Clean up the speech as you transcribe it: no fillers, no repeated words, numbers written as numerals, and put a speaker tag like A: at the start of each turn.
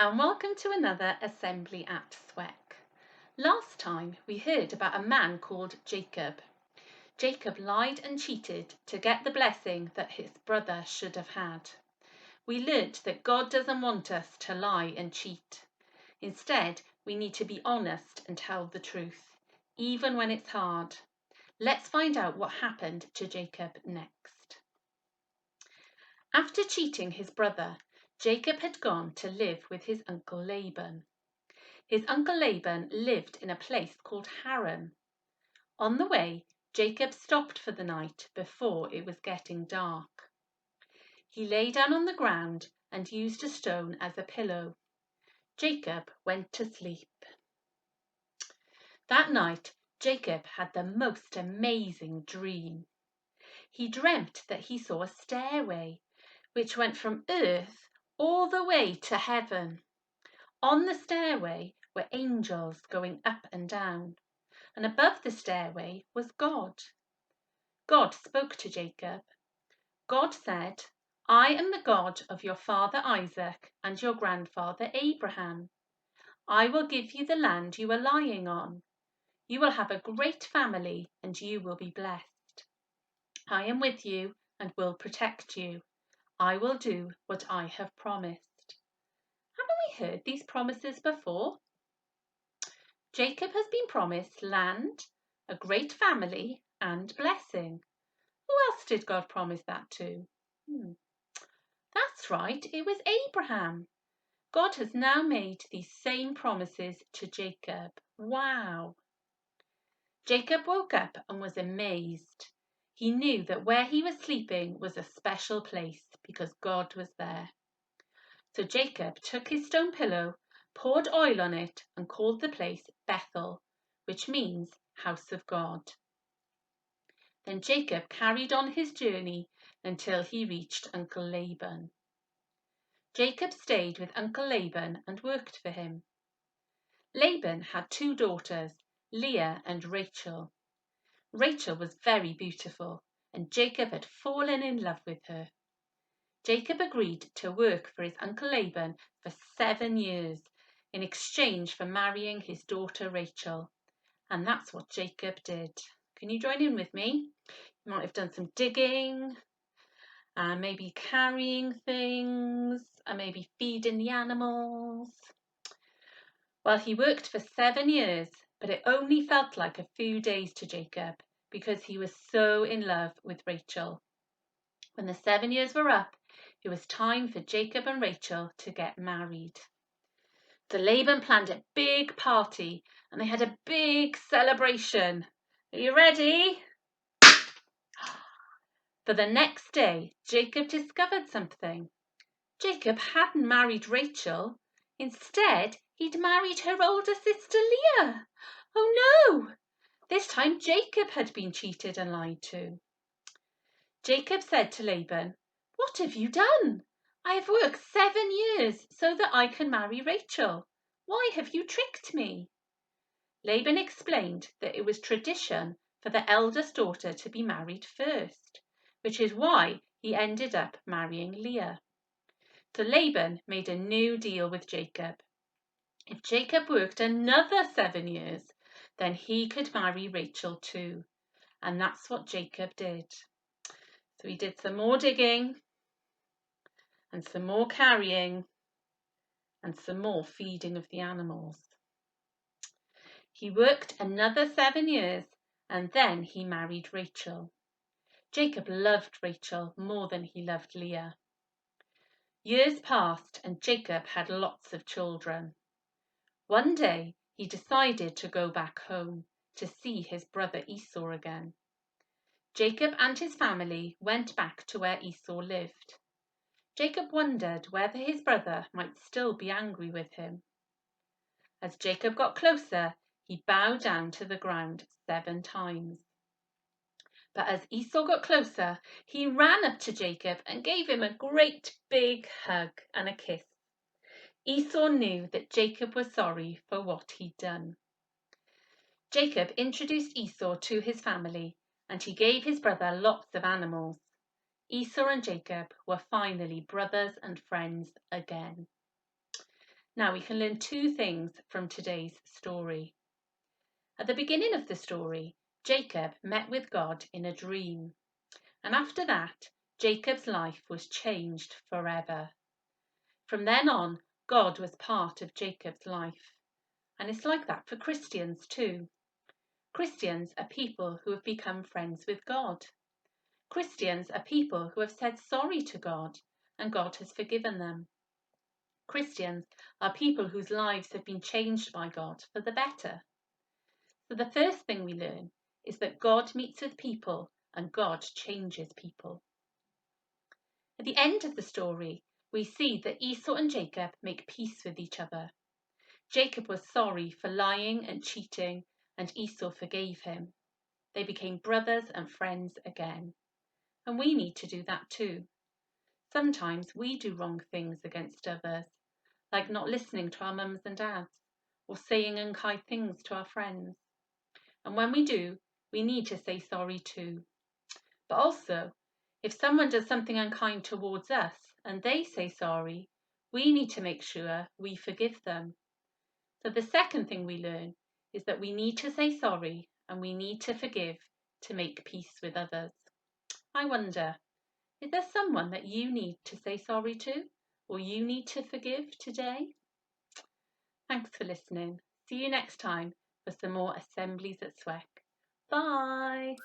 A: and welcome to another Assembly at Sweck. Last time we heard about a man called Jacob. Jacob lied and cheated to get the blessing that his brother should have had. We learnt that God doesn't want us to lie and cheat. Instead, we need to be honest and tell the truth, even when it's hard. Let's find out what happened to Jacob next. After cheating his brother, Jacob had gone to live with his uncle Laban. His uncle Laban lived in a place called Haran. On the way, Jacob stopped for the night before it was getting dark. He lay down on the ground and used a stone as a pillow. Jacob went to sleep. That night, Jacob had the most amazing dream. He dreamt that he saw a stairway which went from earth all the way to heaven. On the stairway were angels going up and down, and above the stairway was God. God spoke to Jacob. God said, "I am the God of your father Isaac and your grandfather Abraham. I will give you the land you are lying on. You will have a great family and you will be blessed. I am with you and will protect you. I will do what I have promised." Haven't we heard these promises before? Jacob has been promised land, a great family, and blessing. Who else did God promise that to? That's right, it was Abraham. God has now made these same promises to Jacob. Wow! Jacob woke up and was amazed. He knew that where he was sleeping was a special place because God was there. So Jacob took his stone pillow, poured oil on it, and called the place Bethel, which means house of God. Then Jacob carried on his journey until he reached Uncle Laban. Jacob stayed with Uncle Laban and worked for him. Laban had 2 daughters, Leah and Rachel. Rachel was very beautiful, and Jacob had fallen in love with her. Jacob agreed to work for his uncle Laban for 7 years in exchange for marrying his daughter Rachel. And that's what Jacob did. Can you join in with me? You might have done some digging, and maybe carrying things, and maybe feeding the animals. Well, he worked for 7 years, but it only felt like a few days to Jacob because he was so in love with Rachel. When the 7 years were up, it was time for Jacob and Rachel to get married. So Laban planned a big party and they had a big celebration. Are you ready? For the next day, Jacob discovered something. Jacob hadn't married Rachel. Instead, he'd married her older sister Leah. Oh no! This time Jacob had been cheated and lied to. Jacob said to Laban, "What have you done? I have worked 7 years so that I can marry Rachel. Why have you tricked me?" Laban explained that it was tradition for the eldest daughter to be married first, which is why he ended up marrying Leah. So Laban made a new deal with Jacob. If Jacob worked another 7 years, then he could marry Rachel too. And that's what Jacob did. So he did some more digging and some more carrying and some more feeding of the animals. He worked another 7 years and then he married Rachel. Jacob loved Rachel more than he loved Leah. Years passed and Jacob had lots of children. One day he decided to go back home to see his brother Esau again. Jacob and his family went back to where Esau lived. Jacob wondered whether his brother might still be angry with him. As Jacob got closer, he bowed down to the ground 7 times. But as Esau got closer, he ran up to Jacob and gave him a great big hug and a kiss. Esau knew that Jacob was sorry for what he'd done. Jacob introduced Esau to his family and he gave his brother lots of animals. Esau and Jacob were finally brothers and friends again. Now we can learn two things from today's story. At the beginning of the story, Jacob met with God in a dream. And after that, Jacob's life was changed forever. From then on, God was part of Jacob's life. And it's like that for Christians too. Christians are people who have become friends with God. Christians are people who have said sorry to God, and God has forgiven them. Christians are people whose lives have been changed by God for the better. So the first thing we learn is that God meets with people and God changes people. At the end of the story, we see that Esau and Jacob make peace with each other. Jacob was sorry for lying and cheating, and Esau forgave him. They became brothers and friends again. And we need to do that too. Sometimes we do wrong things against others, like not listening to our mums and dads, or saying unkind things to our friends. And when we do, we need to say sorry too. But also, if someone does something unkind towards us and they say sorry, we need to make sure we forgive them. So the second thing we learn is that we need to say sorry and we need to forgive to make peace with others. I wonder, is there someone that you need to say sorry to or you need to forgive today? Thanks for listening. See you next time for some more Assemblies at Sweck. Bye.